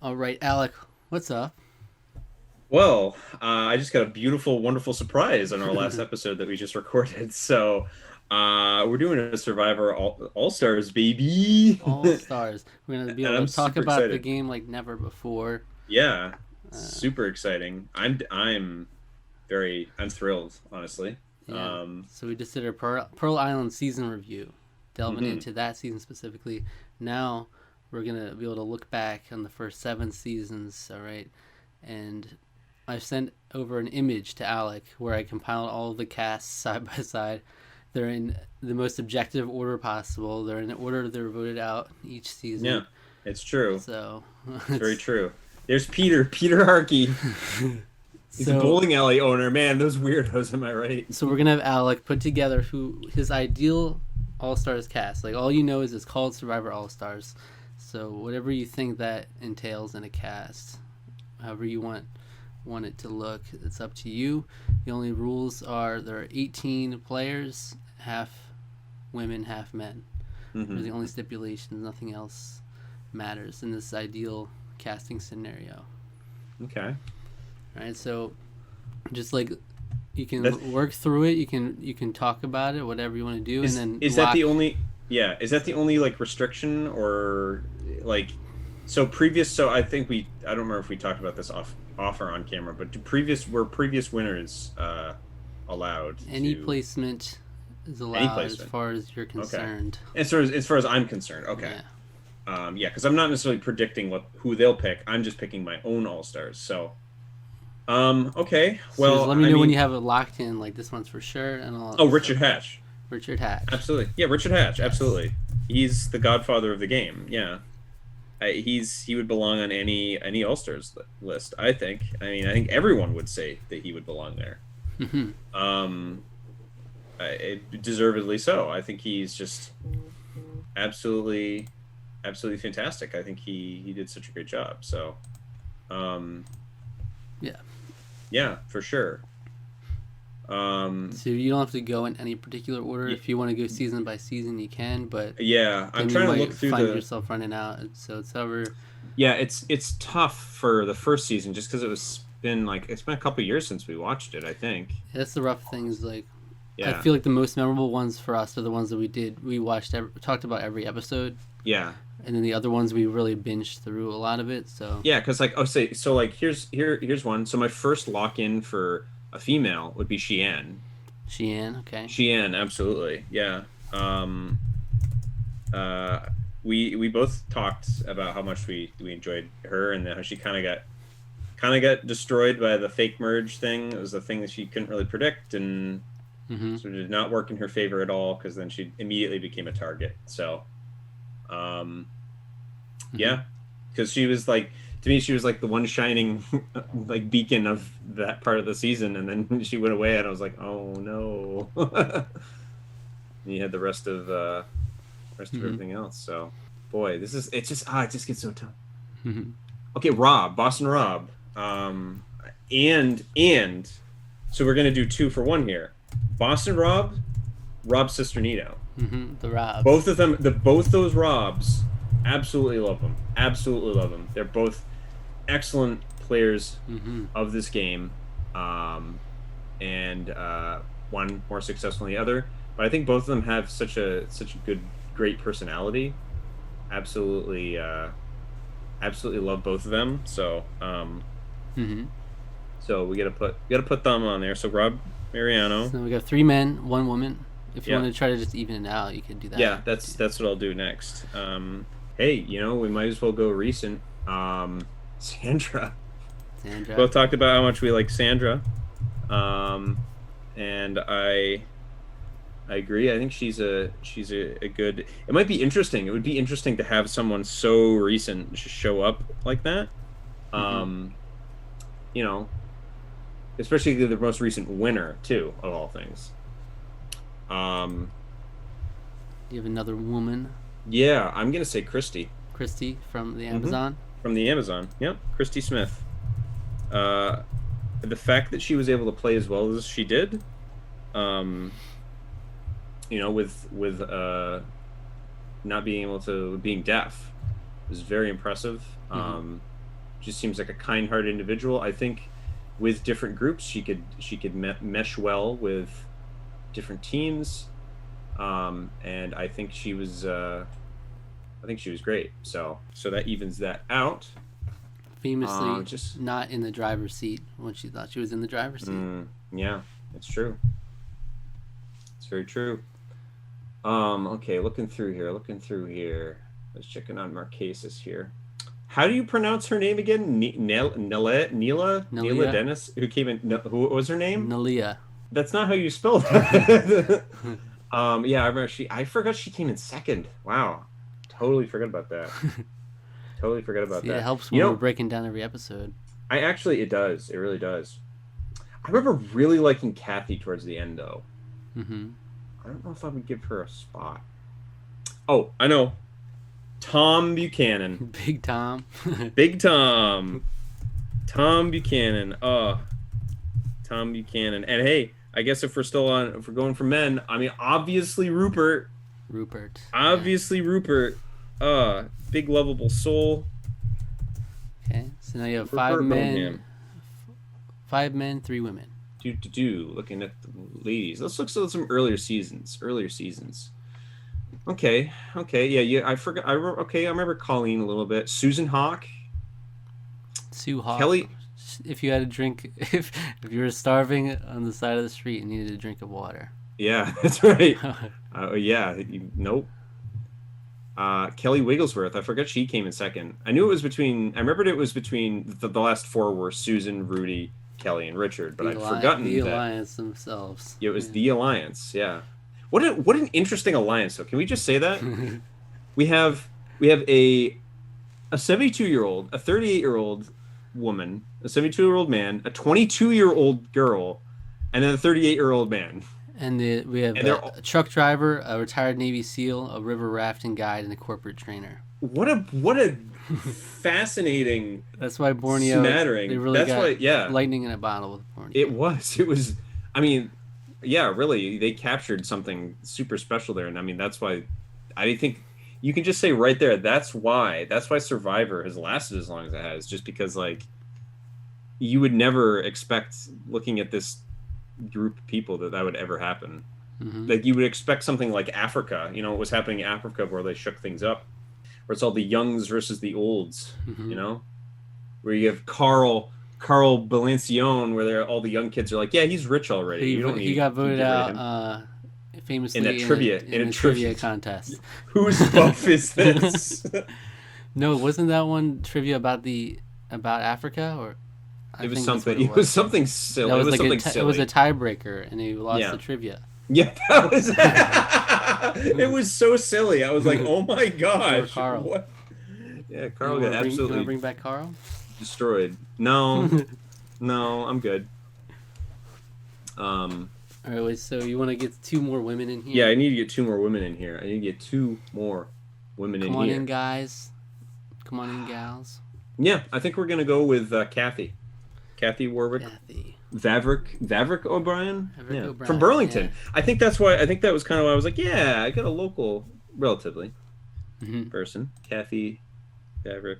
All right, Alec, what's up? Well, I just got a beautiful, wonderful surprise on our last episode that we just recorded. We're doing a Survivor All-Stars, baby. All stars. We're gonna be And able I'm to talk super about the excited. game like never before. Yeah, Uh, super exciting. I'm thrilled, honestly. yeah. Um, So we just did our Pearl Island season review, delving mhm. into that season specifically. Now we're gonna be able to look back on the first 7 seasons. All right, and I sent over an image to Alec where I compiled all of the casts side by side. They're in the most objective order possible. They're in the order they're voted out each Yeah, season. it's true. So It's very it's true. There's Peter Harkey. He's a so bowling alley owner. Man, those weirdos, am I right? so we're gonna have Alec put together who his ideal All Stars cast. Like all you know is it's called Survivor All Stars. So whatever you think that entails in a cast, however you want it to look, it's up to you. The only rules are there are 18 players, half women, half men. Those are Hmm. the only stipulations. Nothing else matters in this ideal casting scenario. Okay. All right, so just like you That's can work through it, you can talk about it, whatever you want to do, and Is then is that lock. the only yeah, is that the only like restriction or like so I think I don't remember if we talked about this off or on camera, but previous winners allowed Any to placement is any allowed as placement? far as you're Okay. concerned. As far as I'm concerned, okay. Yeah. Yeah, because I'm not necessarily predicting who they'll pick. I'm just picking my own all-stars. Okay. So just Well, let me I know when mean, you have it locked in. Like this one's for sure, and I'll oh, start Richard Hatch. Richard Hatch. Absolutely. Yeah, Richard Hatch. Yes. Absolutely. He's the godfather of the game. Yeah. He would belong on any All Stars list. I think. I mean, I think everyone would say that he would belong there. Hmm. Um, Deservedly so. I think he's just absolutely, absolutely fantastic. I think he did such a great job. Um, Yeah. yeah, for sure. Um, So you don't have to go in any particular order. y- If you want to go season by season, you can, but yeah, I'm then you trying to look might through find the. yourself running out. So it's over. Yeah, it's tough for the first season just because it's been a couple years since we watched it. I think. That's the rough things. Like I Yeah. feel like the most memorable ones for us are the ones that we watched, talked about every episode, Yeah. and then the other ones we really binged through a lot of it. So Yeah, because like say so like here's one. So my first lock in for a female would be Sheehan. Sheehan, okay. Sheehan, absolutely. Yeah. Uh we both talked about how much we enjoyed her and how she kind of got destroyed by the fake merge thing. It was a thing that she couldn't really predict and Mm-hmm. sort of did not work in her favor at all because then she immediately became a target. Um Mm-hmm. Yeah, because she was like to me, she was like the one shining like beacon of that part of the season, and then she went away, and I was like, oh no. And you had the rest of Mm-hmm. everything else. So, boy, it just gets so tough. Mm-hmm. Okay, Rob, Boston Rob, and so we're gonna do two for one here. Boston Rob, Rob Cisternino. Mm-hmm. The Robs. Both of them, both those Robs, absolutely love them. Absolutely love them. They're both excellent players Mm-hmm. of this game, and one more successful than the other. But I think both of them have such a good, great personality. Absolutely, absolutely love both of them. Mm-hmm. So we gotta put them on there. So Rob Mariano. So we got 3 men, 1 woman. If you Yeah, want to try to just even it out, you can do yeah. that. That's what I'll do next. Hey, we might as well go recent. Sandra. Sandra. Both talked about how much we like Sandra. Um, and I agree. I think she's a good. It might be interesting. It would be interesting to have someone so recent just show up like that. Mm-hmm. Um, you know, Especially the most recent winner too, of all things. Um, You have another woman, yeah, I'm gonna say Christy. Christy from the Hmm. Amazon. From the Amazon. Yep, Christy Smith. Uh, the fact that she was able to play as well as she did, um, with not being able to being deaf, was very impressive. Mm-hmm. just seems like a kind-hearted individual. I think with different groups, she could mesh well with different teams, and I think she was great. So that evens that out. Famously, just not in the driver's seat when she thought she was in the driver's seat. Yeah, it's true. It's very true. Okay, looking through here. I was checking on Marquesas here. How do you pronounce her name again? Neela Dennis, who came in. Who was her name? Nelia. That's not how you spell that. Yeah, I remember I forgot she came in second. Wow, totally forgot about that. Totally forgot about that. It helps when we're breaking down every episode. It does. It really does. I remember really liking Kathy towards the end, though. Mm-hmm. I don't know if I would give her a spot. Oh, I know. Tom Buchanan. Big Tom. Big Tom. Tom Buchanan. Tom Buchanan. And hey, I guess if we're going for men, I mean, obviously Rupert. Obviously, yeah. Rupert. Big lovable soul. Okay, so now you have five men, 3 women. Looking at the ladies. Let's look at some earlier seasons. Okay, yeah. I forgot. I remember Colleen a little bit. Susan Hawk. Sue Hawk. Kelly. If you had a drink, if you were starving on the side of the street and needed a drink of water. Yeah, that's right. Yeah. Nope. Kelly Wigglesworth. I forgot she came in second. I remembered it was between the last 4 were Susan, Rudy, Kelly, and Richard, but I'd forgotten the Alliance themselves. It was the Alliance. Yeah. What an interesting alliance, though. Can we just say that? we have a 72-year-old, a 38-year-old woman, a 72-year-old man, a 22-year-old girl, and then a 38-year-old man. And we have a truck driver, a retired Navy SEAL, a river rafting guide, and a corporate trainer. What a fascinating. That's why Borneo. Smattering. They really got lightning in a bottle with Borneo. It was. I mean, yeah, really, they captured something super special there, and I mean that's why. I think you can just say right there. That's why Survivor has lasted as long as it has, just because you would never expect looking at this group of people that would ever happen. Mm-hmm. Like you would expect something like Africa, what was happening in Africa where they shook things up, where it's all the youngs versus the olds, mm-hmm. Where you have Carl Balancione, where all the young kids are like, yeah, he's rich already. He got voted out famously in a trivia contest. Whose buff is this? No, wasn't that one trivia about Africa or? It was something silly. It was a tiebreaker, and he lost the trivia. Yeah, that was. It was so silly. I was like, "Oh my gosh!" Carl. What? Yeah, Carl got absolutely. Can I bring back Carl? Destroyed. No, I'm good. All right, wait. So you want to get 2 more women in here? Yeah, I need to get 2 more women in here. Come on in, guys. Come on in, gals. Yeah, I think we're gonna go with Kathy Warwick. Vavrick O'Brien? O'Brien from Burlington. Yeah. I think that was kind of why I was like, yeah, I got a local, relatively, person. Kathy Vavrick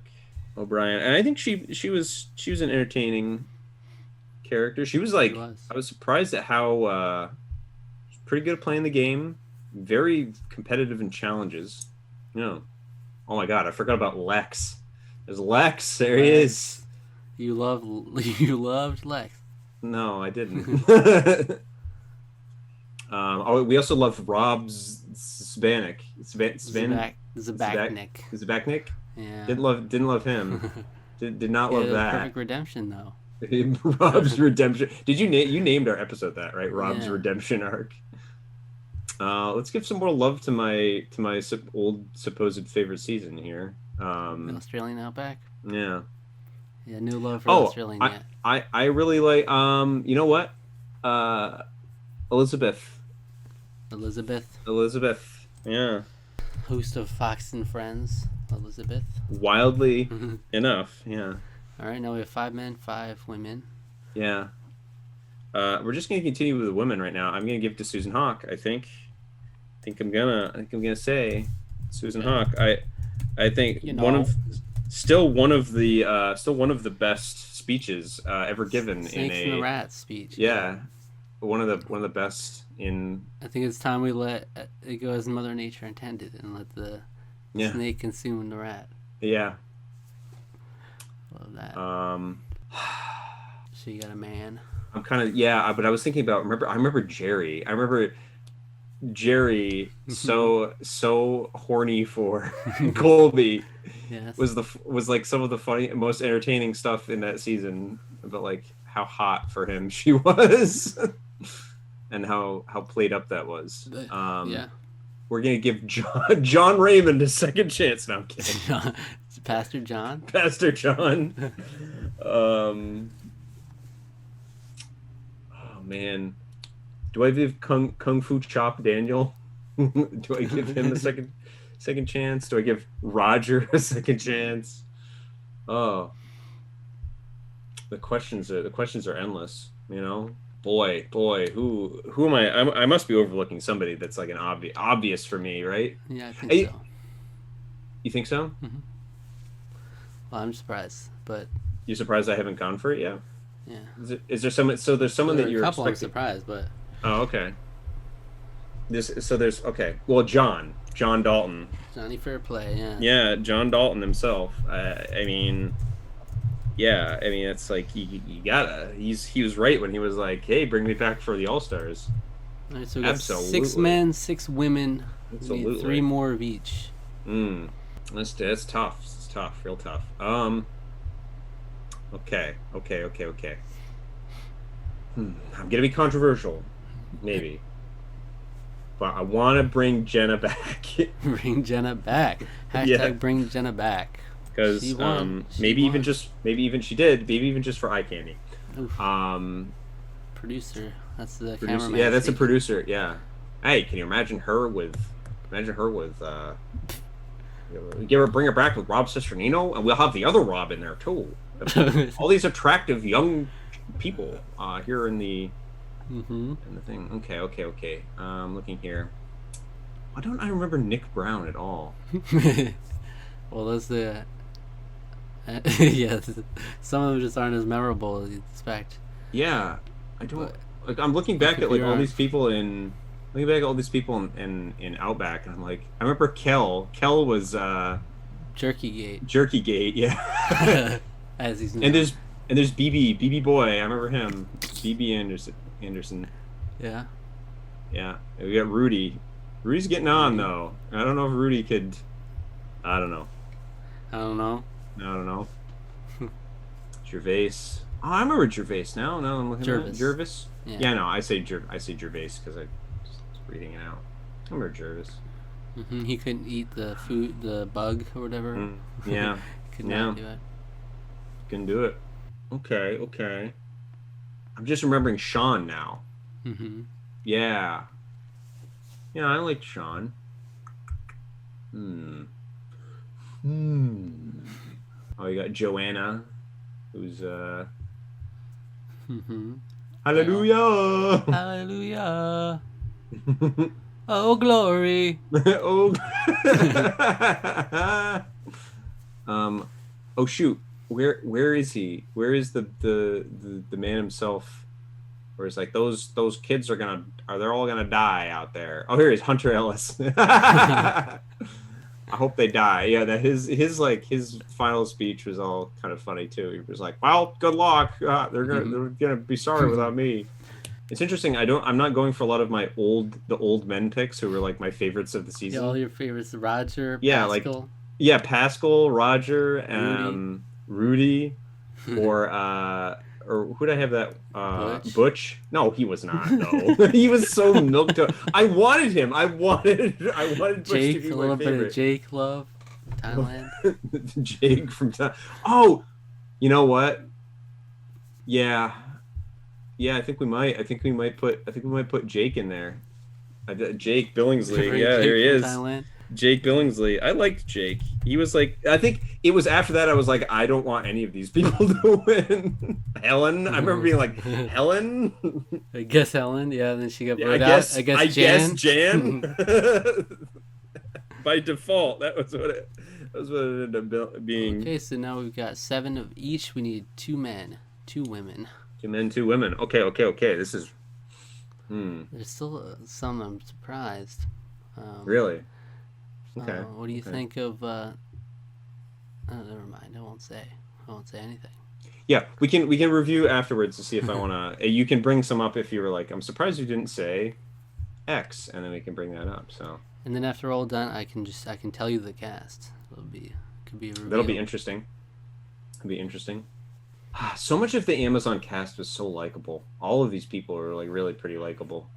O'Brien. And I think she was an entertaining character. She was like, I was surprised at how she's pretty good at playing the game, very competitive in challenges. Oh my God, I forgot about Lex. There's Lex. There he is. You loved Lex. No, I didn't. We also love Rob Zbanek. Zabachnik. Yeah. Didn't love him. Did not love that. Perfect Redemption though. Rob's Redemption. Did you named our episode that, right? Rob's Redemption arc. Let's give some more love to my old supposed favorite season here. Australian Outback. Yeah. Yeah, new love for Australian. I really like you know what? Elizabeth. Yeah. Host of Fox and Friends, Elizabeth. Wildly enough, yeah. All right, now we have 5 men, 5 women. Yeah. We're just gonna continue with the women right now. I'm gonna give it to Susan Hawk. I think I'm gonna say Susan Hawk. I think one of still one of the best speeches ever given Snakes in and the a Rats speech. yeah, one of the best in I think it's time we let it go as Mother Nature intended and let the yeah snake consume the rat. yeah. Love that. So you got a man. I'm kind of yeah, but I was thinking about I remember Jerry. I remember Jerry so horny for Colby. Yes. Was like some of the funny most entertaining stuff in that season about like how hot for him she was and how played up that was. Yeah. We're gonna give John Raymond a second chance. No, I'm kidding. Pastor John. Pastor John. Oh man, do I give Kung Fu Chop Daniel? Do I give him a second chance? Do I give Roger a second chance? Oh, the questions are endless. You know, boy, who am I? I must be overlooking somebody that's like an obvious for me, right? Yeah, I think so. You think so? Mm-hmm. Well, I'm surprised, but you surprised I haven't gone for it yet? Yeah. Is there someone? So there's someone that you're a couple expecting. I'm surprised, but Oh, okay. There's okay. Well, John Dalton. Johnny Fairplay, yeah. Yeah, John Dalton himself. I mean, yeah. I mean, it's like you gotta. He was right when he was like, "Hey, bring me back for the All Stars." All right, so we got Absolutely. 6 men, 6 women. Absolutely. We need 3 more of each. That's tough. It's tough, real tough. Okay. I'm gonna be controversial, maybe, but I want to bring Jenna back. Bring Jenna back. Hashtag bring Jenna back. Because maybe even she did. Maybe even just for eye candy. Oof. Producer. That's the producer. cameraman. Yeah, that's a producer. Yeah. Hey, can you imagine her with? Bring her back with Rob Cesternino, and we'll have the other Rob in there too. All these attractive young people here in the thing. Okay. Looking here. Why don't I remember Nick Brown at all? Well, that's the yeah. Some of them just aren't as memorable as you'd expect. Yeah, I don't. Like, I'm looking back at like all these people in. Looking back at all these people in Outback, and I'm like, I remember Kel. Kel was Jerkygate, yeah. As he's known. And there's BB Boy. I remember him. BB Anderson. Yeah. Yeah. And we got Rudy. Rudy's getting on though. I don't know if Rudy could. I don't know. Gervais. Oh, I remember Gervais now. No, I'm looking at Jervis. Yeah, no, I say Gervais because I was reading it out. I remember Jervis. He couldn't eat the bug or whatever. Yeah. Could not do it. Couldn't do it. Okay. I'm just remembering Sean now. Yeah. Yeah, I like Sean. Oh, you got Joanna, who's Hallelujah. Hallelujah. Oh glory. Oh shoot. Where is he? Where is the man himself? Where it's like those kids they're all gonna die out there. Oh, here he is, Hunter Ellis. I hope they die. Yeah, that his final speech was all kind of funny too. He was like, "Well, good luck. They're gonna be sorry without me." It's interesting. I'm not going for a lot of the old men picks who were like my favorites of the season. Yeah, all your favorites, Roger, yeah, Pascal. Pascal, Roger, Rudy, or who'd I have that? Butch? No, he was not. No, he was so milked up. I wanted him. I wanted Butch Jake, to be a my little favorite. bit of Jake love, Thailand. Jake from Thailand. Oh, you know what? Yeah, I think we might. I think we might put Jake in there. Jake Billingsley. Yeah, there he is. Thailand. Jake Billingsley. I liked Jake. He was like, I think it was after that I was like, I don't want any of these people to win. Helen. I remember being like, Helen? I guess Helen. Yeah, and then she got voted out. I guess Jan. Jan. By default. That That's what it ended up being. Okay, so now we've got 7 of each. We need 2 men, 2 women. 2 men, 2 women. Okay. This is. There's still some I'm surprised. Really? Okay. What do you think of? Oh, never mind. I won't say anything. Yeah, we can review afterwards to see if I want to. You can bring some up if you were like, I'm surprised you didn't say X, and then we can bring that up. So. And then after all done, I can tell you the cast. Could be a reveal. That'll be interesting. So much of the Amazon cast was so likable. All of these people are like really pretty likable.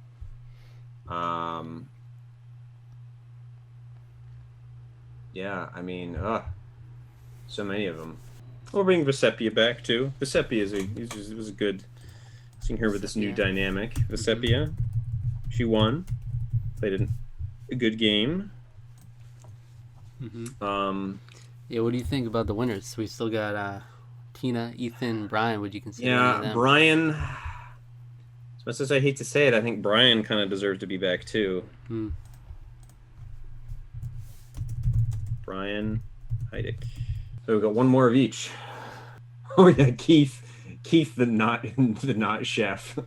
Yeah, I mean, so many of them. We'll bring Vesepia back too. Vesepia was a good seeing her with this new dynamic. Vesepia, she won, played a good game. Yeah, what do you think about the winners? We still got Tina, Ethan, Brian. Would you consider? Yeah, Brian. As much as I hate to say it, I think Brian kind of deserves to be back too. Brian, Heidick. So we got one more of each. Oh yeah, Keith, the not chef.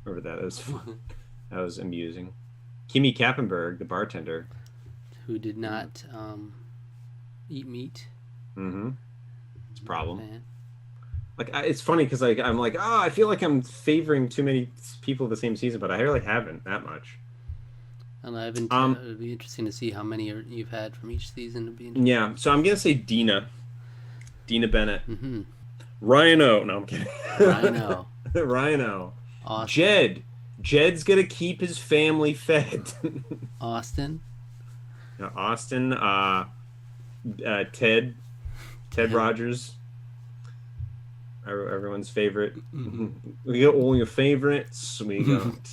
Remember that? That was fun. That was amusing. Kimmy Kappenberg, the bartender, who did not eat meat. It's a problem. Like it's funny because like I'm like, I feel like I'm favoring too many people of the same season, but I really haven't that much. And it would be interesting to see how many you've had from each season. Yeah, so I'm gonna say Dina Bennett, Ryan O. No, I'm kidding. Ryan O. Awesome. Jed's gonna keep his family fed. Austin. Ted Rogers. Everyone's favorite. We got all your favorites. We got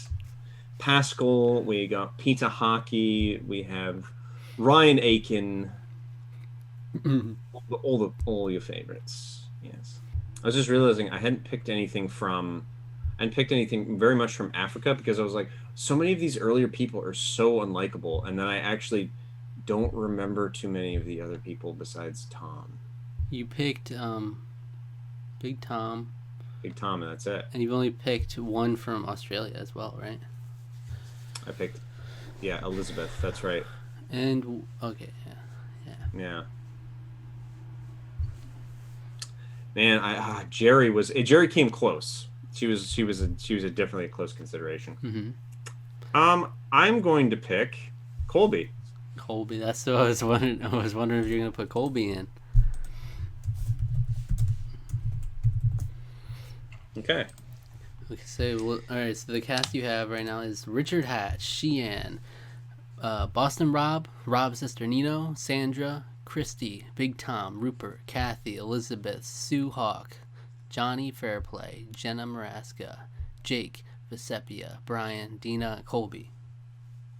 Pascal. We got Peter Hockey. We have Ryan Aiken. all your favorites. Yes. I was just realizing I hadn't picked anything very much from Africa because I was like, so many of these earlier people are so unlikable, and then I actually don't remember too many of the other people besides Tom. You picked Big Tom. Big Tom, and that's it. And you've only picked one from Australia as well, right? I picked, Elizabeth. That's right. And okay, yeah. Man, Jerry came close. She was definitely a close consideration. I'm going to pick Colby. That's what I was wondering. I was wondering if you're going to put Colby in. Okay. So all right. So the cast you have right now is Richard Hatch, Sheehan, Boston Rob's sister Nino, Sandra, Christy, Big Tom, Rupert, Kathy, Elizabeth, Sue Hawk, Johnny Fairplay, Jenna Maraska, Jake, Vesepia, Brian, Dina, Colby.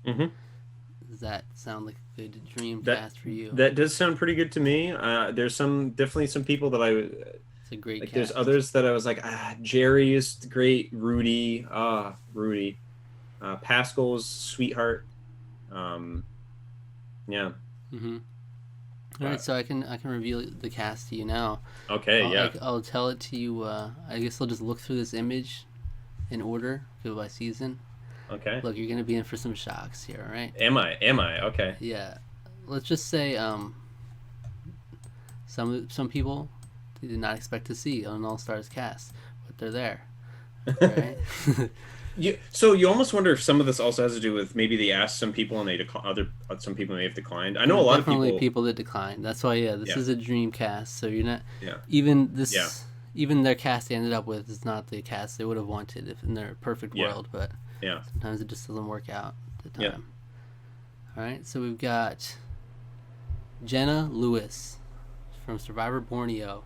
Does that sound like a good dream cast for you? That does sound pretty good to me. There's definitely some people that it's a great cast. There's others that I was like, Jerry is great. Rudy. Pascal's sweetheart. Yeah. All right, so I can reveal the cast to you now. Okay, I'll tell it to you. I guess I'll just look through this image in order, go by season. Okay. Look, you're gonna be in for some shocks here, all right? Am I? Okay. Yeah. Let's just say some people they did not expect to see on an All Stars cast, but they're there. All right. So you almost wonder if some of this also has to do with maybe they asked some people and some people may have declined. I know a lot of people that declined. That's why this is a dream cast. So you're not even their cast they ended up with is not the cast they would have wanted if in their perfect world. But sometimes it just doesn't work out at the time. All right, so we've got Jenna Lewis from Survivor Borneo.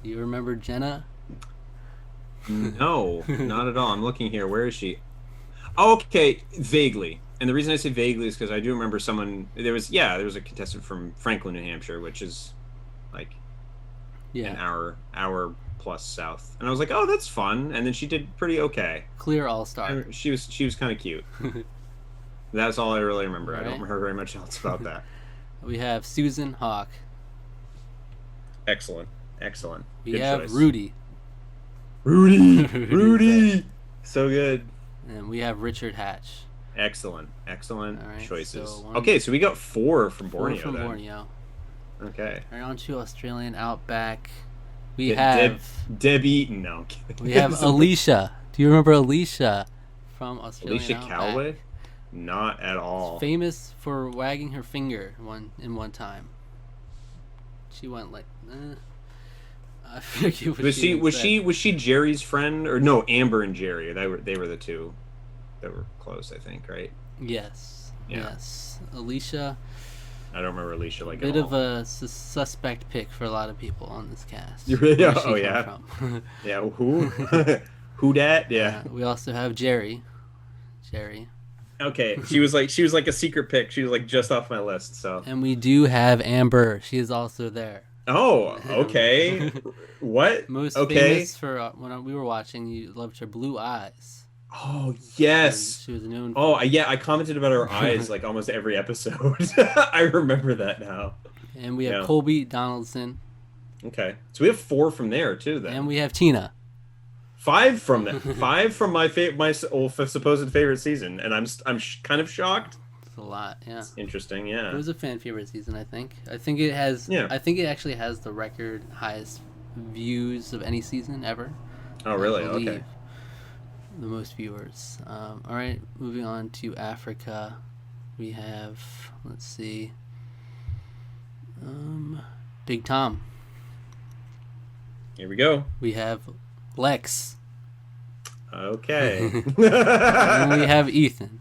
Do you remember Jenna? No, not at all. I'm looking here. Where is she? Oh, okay, vaguely. And the reason I say vaguely is because I do remember there was a contestant from Franklin, New Hampshire, which is like an hour plus south. And I was like, oh, that's fun. And then she did pretty okay. Clear all-star. She was kind of cute. That's all I really remember. Right. I don't remember very much else about that. We have Susan Hawk. Excellent. Excellent. We Good have choice. Rudy. Rudy. So good. And we have Richard Hatch. Excellent. Excellent All right, choices. so Okay, so we got 4 from 4 Borneo. from then. Borneo. Okay. All right, on to Australian Outback. We Deb- have Deb Eaton. No, I'm kidding. we have Alicia. Do you remember Alicia from Australian Alicia Outback? Calloway? Not at all. Famous for wagging her finger one time. She went like, I forget what Was she said. was she Jerry's friend, or no? Amber and Jerry. They were the two that were close, I think. Right? Yes. Yeah. Yes. Alicia. I don't remember Alicia like Bit at of all. a suspect pick for a lot of people on this cast. Yeah. Where she Oh, come yeah. from. Yeah. Who? Who dat? Yeah. We also have Jerry. Jerry. Okay. She was like a secret pick. She was like just off my list. So. And we do have Amber. She is also there. Oh. Okay. What? Most Okay. famous for when we were watching, you loved her blue eyes. Oh And yes. she was known. Oh yeah. I commented about her eyes like almost every episode. I remember that now. And we have Yeah. Colby Donaldson. Okay. So we have 4 from there too. Then. And we have Tina. 5 from them. 5 from my supposed favorite season, and I'm kind of shocked. It's a lot, yeah. Interesting, It yeah. was a fan favorite season, I think. I think it has. Yeah. I think it actually has the record highest views of any season ever. Oh, really? I believe. Okay. The most viewers. All right, moving on to Africa. We have, let's see, Big Tom. Here we go. We have Lex. Okay. And we have Ethan.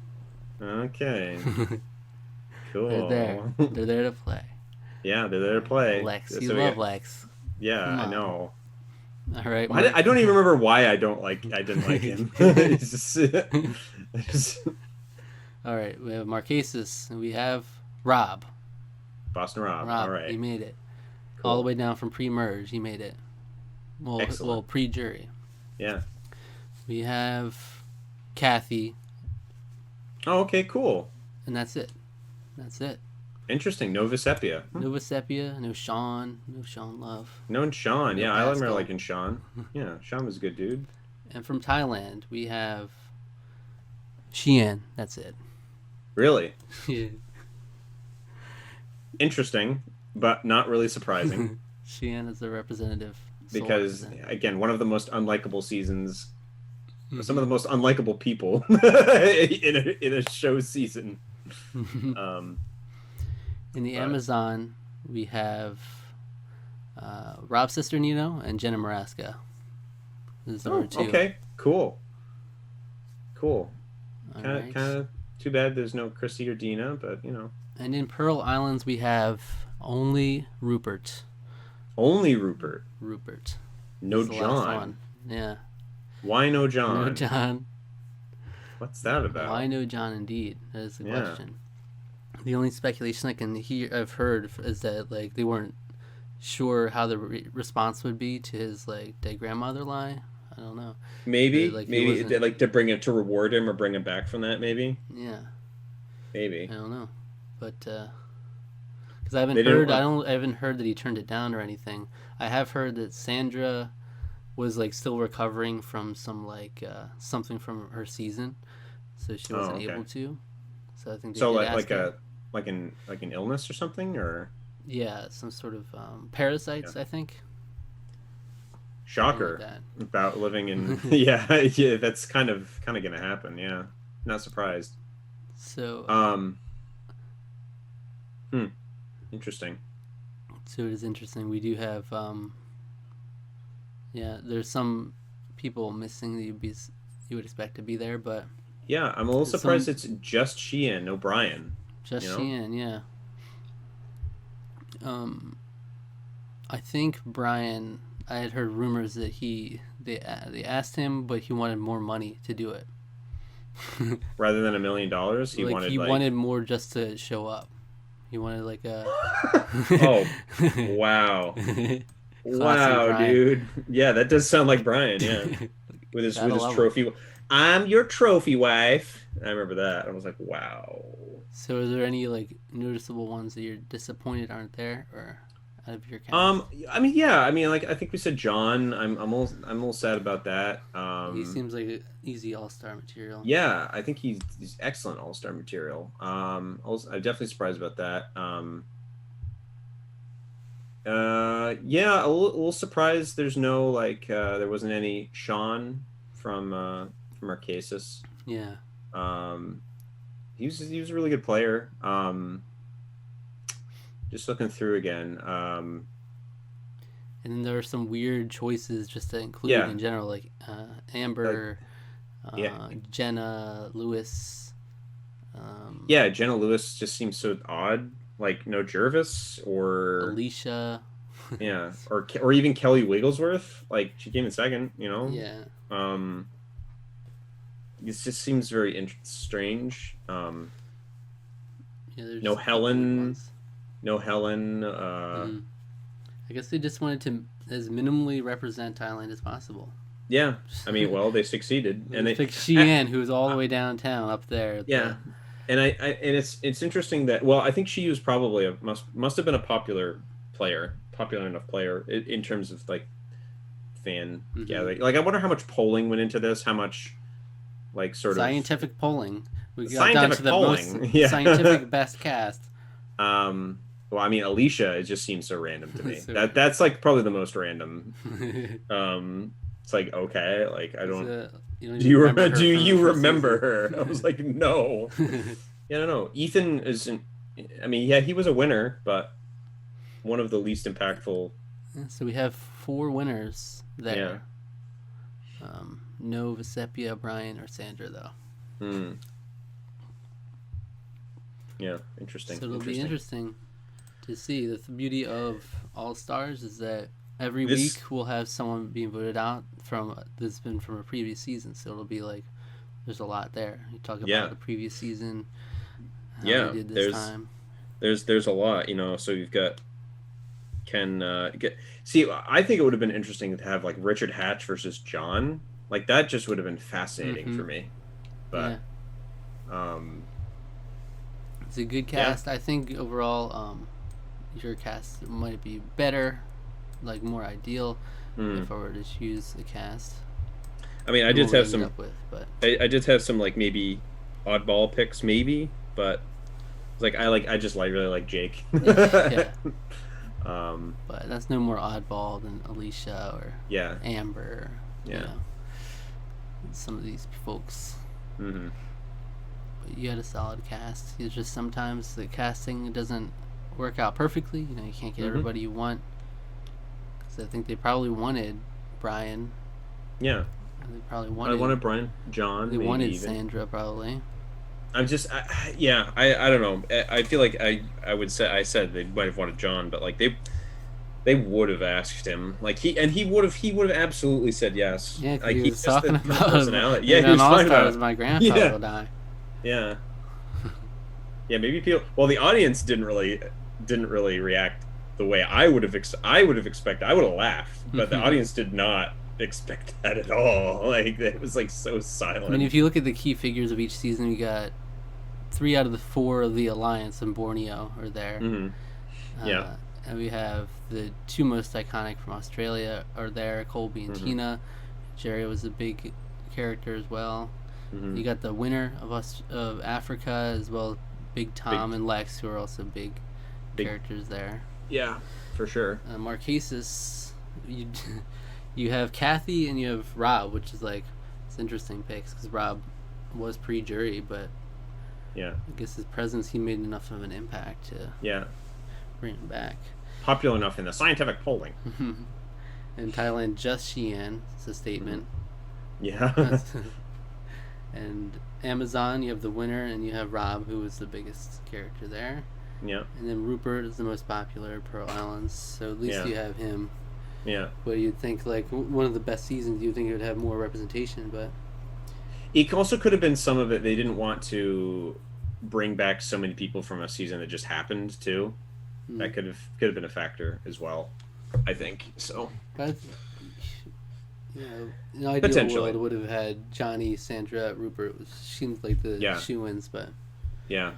Okay. Cool. They're there. They're there to play. Yeah, they're there to play. Lex. So You we love got- Lex. Yeah, Come I on. know. All right. I don't even remember why I didn't like him. It's just All right. We have Marquesas. And we have Rob. Boston Rob. Rob, All right. he made it. Cool. All the way down from pre-merge, he made it. Excellent. Pre-jury. Yeah. We have Kathy, Oh, okay, cool. and that's it. That's it. Interesting. Nova Sepia. No Vesepia, no Sean Love. Known Sean. No Yeah, I remember Pascal. liking Sean. Yeah, Sean was a good dude. And from Thailand, we have Xian. That's it. Really Yeah. interesting, but not really surprising. Xian is the representative. sole Because representative. again, one of the most unlikable seasons, Mhm. some of the most unlikable people in a show season. In the but- Amazon, we have Rob Cisternino and Jenna Maraska. Those are Oh, our two. okay, cool. All Kind right. of too bad there's no Chrissy or Dina, but And in Pearl Islands, we have only Rupert. only Rupert. Rupert. No He's the last John. one. Yeah. Why no John? No John. What's that about? Why no John? Indeed, that is the Yeah. question. The only speculation I've heard is that like they weren't sure how the response would be to his like dead grandmother lie. I don't know. Maybe, Like, he maybe wasn't- like to bring it to reward him or bring him back from that. Maybe, Yeah, maybe. I don't know, but because I haven't They didn't heard, want- I haven't heard that he turned it down or anything. I have heard that Sandra was like still recovering from some like something from her season, so she wasn't okay. able to. So I think they So did ask like her. an illness or something, or Yeah, some sort of parasites, I think. Something shocker like that. about living in yeah, that's kind of gonna happen. Yeah, not surprised. So, Interesting. so it is interesting. We do have, yeah, there's some people missing that you would expect to be there, but Yeah, I'm a little Some- surprised it's just she and no Brian. just You know? Sheehan, yeah. I think Brian. I had heard rumors that they asked him, but he wanted more money to do it. Rather than $1 million, he like wanted he like wanted more just to show up. He wanted like a. oh wow. Wow, Brian. dude. Yeah, that does sound like Brian. Yeah, with his Gotta love him. trophy. I'm your trophy wife. I remember that. I was like, wow. So, is there any like noticeable ones that you're disappointed aren't there, or out of your cast? I mean, yeah, I mean, like I think we said John. I'm a little sad about that. He seems like an easy all star material. Yeah, I think he's excellent all-star material. I'm definitely surprised about that. Yeah, a little surprised there's no like there wasn't any Sean from Arcasis. Yeah, Um, he was a really good player. Just looking through again. and then there are some weird choices just to include Yeah, in general, like like Amber, yeah, Jenna, Lewis. yeah. Jenna Lewis just seems so odd. Like no Jervis or Alicia. yeah, or even Kelly Wigglesworth. Like she came in second. Yeah, Um, it just seems very strange. yeah. There's No just a couple weird Helen, ones. no Helen. Mm. I guess they just wanted to as minimally represent Thailand as possible. Yeah, I mean, well, they succeeded, and Let's they, pick I, Xi'an, who's all the way downtown up there at yeah, the. and and it's interesting that well, I think she was probably a must have been a popular enough player in terms of like fan Mhm. gathering. Like, I wonder how much polling went into this, how much like sort of Scientific polling. We got down to scientific the most polling. Yeah. scientific best cast. Well, I mean, Alicia, it just seems so random to me. So, That's like probably the most random. It's like okay, like I don't. so you don't Do even you remember her do from the you first remember season. her? I was like, no. Yeah, I don't know. Ethan isn't. I mean, yeah, he was a winner, but one of the least impactful. So we have four winners Yeah. there. No Vesepia, Brian, or Sandra though. Hmm. Yeah. Interesting. So it'll be Interesting. interesting to see. The beauty of All Stars is that every This. week we'll have someone being voted out from that's been from a previous season. So it'll be like there's a lot there. You talk about Yeah. the previous season, how they Yeah. did this time. There's a lot. So you've got Ken. Get see. I think it would have been interesting to have like Richard Hatch versus John. Like that just would have been fascinating Mm-hmm. for me. Yeah, But um, it's a good yeah. cast. I think overall, your cast might be better, like more ideal, Hmm. if I were to choose a cast. I mean, And what we ended up with, but I did have some like maybe oddball picks, maybe, but I just really like Jake. yeah, um, but that's no more oddball than Alicia or yeah, Amber. You yeah, know, some of these folks. hmm But you had a solid cast. It's just sometimes the casting doesn't work out perfectly. You can't get hmm everybody you want. Because I think they probably wanted Brian. yeah. They probably I wanted. wanted Brian, John, They maybe wanted even. Sandra probably. Yeah, I don't know. I feel like I would say I said they might have wanted John, but like they would have asked him like he would have absolutely said yes. Yeah, because Like he he's was just talking the about personality. Yeah, he an was All talking Stars. about My grandfather yeah, will die. yeah. Yeah, maybe people. Well, the audience didn't really react the way I would have. I would have expected. I would have laughed, but the audience did not expect that at all. Like it was like so I mean, silent. if you look at the key figures of each season, we got 3 out of the 4 of the Alliance and Borneo are there. Hmm. Yeah. And we have the 2 most iconic from Australia are there, Colby and Hmm. Tina. Jerry was a big character as well. Hmm. You got the winner of Africa as well, Big Tom Big, and Lex, who are also big big. characters there. Yeah, for sure. Marquesas, you you have Kathy and you have Rob, which is like it's interesting picks because Rob was pre-jury, but Yeah. I guess his presence he made enough of an impact to Yeah. bring him back. Popular enough in the scientific polling. In Thailand, just Xi'an. It's a statement. Yeah. And Amazon, you have the winner, and you have Rob, who was the biggest character there. Yeah. And then Rupert is the most popular, Pearl Islands. So at least Yeah. you have him. Yeah. But you'd think like one of the best seasons, you'd think it would have more representation, but It also could have been some of it. They didn't want to bring back so many people from a season that just happened too. That could have been a factor as well. I think so. but In an ideal Potentially. world would have had Johnny, Sandra, Rupert. Which seems like the shoo-ins, but Yeah.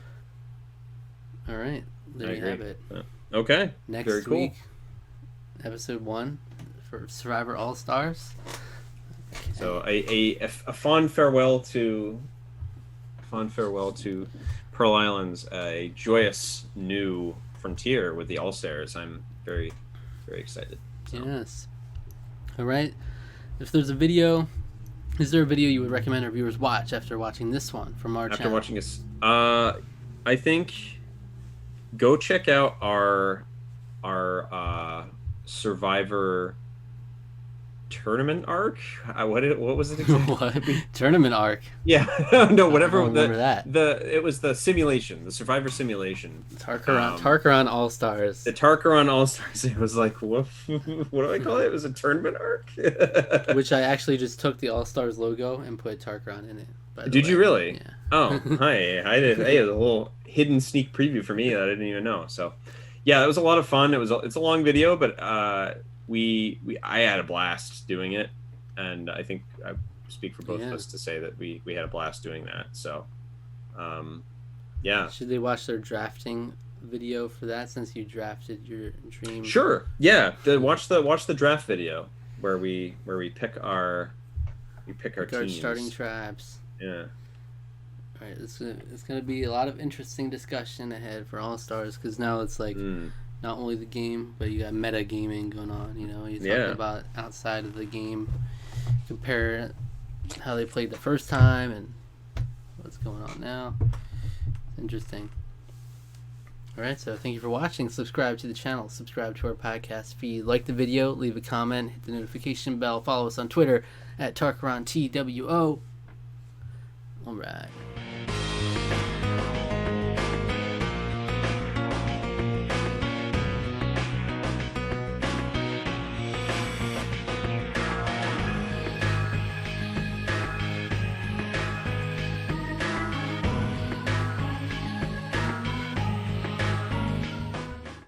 all right, there you have it. Okay. Next Very cool. week, episode 1 for Survivor All Stars. Okay. So a fond farewell to Pearl Island's a joyous new frontier with the All Stars. I'm very, very excited. So. Yes. All right. If there's a video, is there a video you would recommend our viewers watch after watching this one from our channel? After watching this, I think go check out our Survivor tournament arc. What was it exactly? What? Tournament arc? Yeah, no, whatever. I don't remember that. It was the simulation, the Survivor simulation. Tarqaron All Stars. The Tarqaron All Stars. It was like what do I call it? It was a tournament arc. Which I actually just took the All Stars logo and put Tarqaron in it. Did you really? Yeah. Oh, hi. I did. Hey, a little hidden sneak preview for me that I didn't even know. So, yeah, it was a lot of fun. It's a long video, but I had a blast doing it, and I think I speak for both of us to say that we had a blast doing that. So, yeah. Should they watch their drafting video for that since you drafted your dream? Sure. Yeah. Watch the draft video where we pick our teams. Starting tribes. Yeah. All right, it's gonna be a lot of interesting discussion ahead for All Stars because now it's like not only the game, but you got meta gaming going on. You know, you're talking about outside of the game, compare how they played the first time and what's going on now. It's interesting. All right, so thank you for watching. Subscribe to the channel. Subscribe to our podcast feed. Like the video. Leave a comment. Hit the notification bell. Follow us on Twitter at TarqaronTWO. All right.